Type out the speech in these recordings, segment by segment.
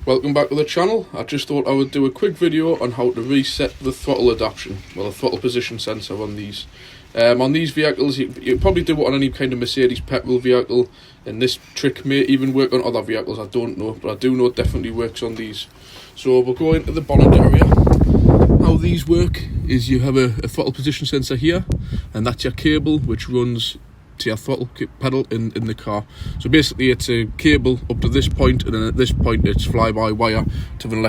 Welcome back to the channel. I just thought I would do a quick video on how to reset the throttle adaption, well, the throttle position sensor on these. On these vehicles, you probably do it on any kind of Mercedes petrol vehicle, and this trick may even work on other vehicles, I don't know, but I do know it definitely works on these. So we'll go into the bonnet area. How these work is you have a throttle position sensor here, and that's your cable which runs to your throttle pedal in the car. So basically it's a cable up to this point, and then at this point it's fly-by-wire to an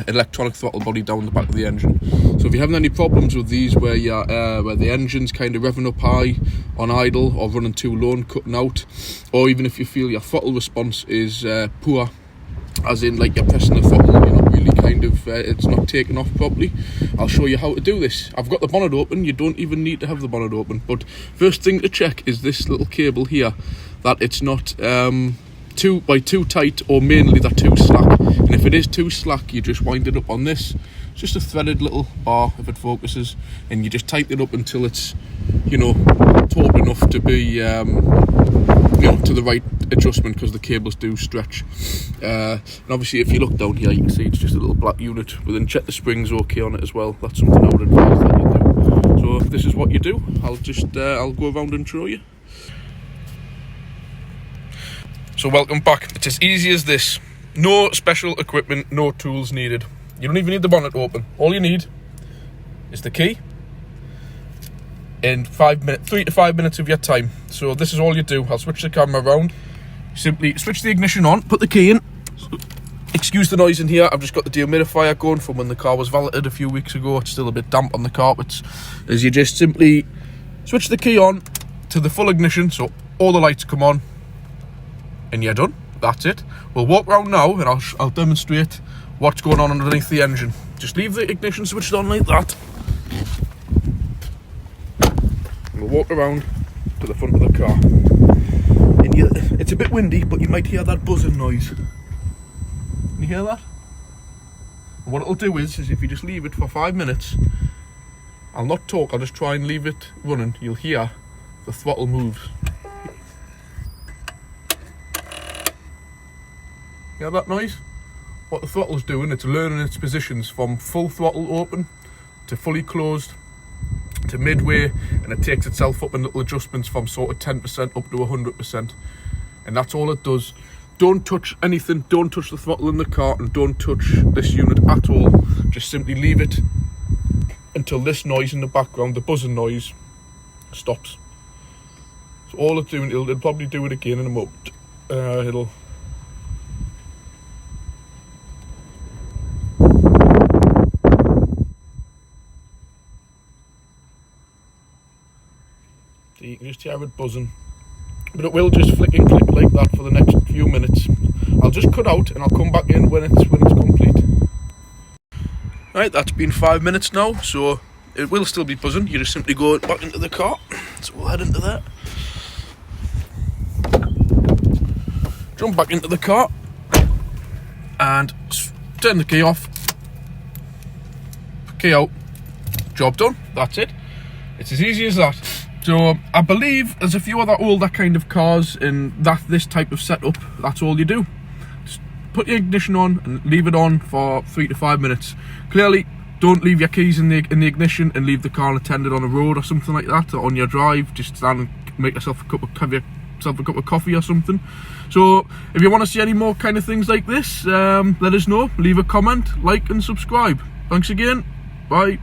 electronic throttle body down the back of the engine. So if you're having any problems with these where the engine's kind of revving up high on idle or running too low and cutting out, or even if you feel your throttle response is poor, as in like you're pressing the throttle and you're not really kind of it's not taking off properly, I'll show you how to do this. I've got the bonnet open. You don't even need to have the bonnet open, but first thing to check is this little cable here, that it's not too tight, or mainly they're too slack. And if it is too slack, you just wind it up on this. It's just a threaded little bar if it focuses, and you just tighten it up until it's, you know, taut enough to be to the right adjustment, because the cables do stretch. And obviously if you look down here, you can see it's just a little black unit, but then check the springs okay on it as well. That's something I would advise that you do. So this is what you do. I'll go around and show you. So welcome back. It's as easy as this. No special equipment, no tools needed. You don't even need the bonnet open. All you need is the key and 3 to 5 minutes of your time. So this is all you do. I'll switch the camera around. Simply switch the ignition on, put the key in. Excuse the noise in here. I've just got the dehumidifier going from when the car was valeted a few weeks ago. It's still a bit damp on the carpets. As you just simply switch the key on to the full ignition, so all the lights come on, and you're done. That's it. We'll walk around now and I'll demonstrate what's going on underneath the engine. Just leave the ignition switched on like that. We'll walk around to the front of the car. And it's a bit windy, but you might hear that buzzing noise. Can you hear that? And what it'll do is if you just leave it for 5 minutes, I'll not talk, I'll just try and leave it running, you'll hear the throttle moves. Hear that noise? What the throttle's doing, it's learning its positions from full throttle open to fully closed to midway, and it takes itself up in little adjustments from sort of 10% up to 100%. And that's all it does. Don't touch anything, don't touch the throttle in the car, and don't touch this unit at all. Just simply leave it until this noise in the background, the buzzing noise, stops. So all it's doing, it'll probably do it again in a moment. You can just hear it buzzing, but it will just flick and click like that for the next few minutes. I'll just cut out and I'll come back in when it's complete. Right, that's been 5 minutes now, so it will still be buzzing. You just simply go back into the car. So we'll head into there, jump back into the car and turn the key off, key out, job done. That's it. It's as easy as that. So I believe there's a few other older kind of cars in this type of setup. That's all you do. Just put your ignition on and leave it on for 3 to 5 minutes. Clearly, don't leave your keys in the ignition and leave the car unattended on a road or something like that, or on your drive. Just stand and make yourself have yourself a cup of coffee or something. So if you want to see any more kind of things like this, let us know. Leave a comment, like and subscribe. Thanks again. Bye.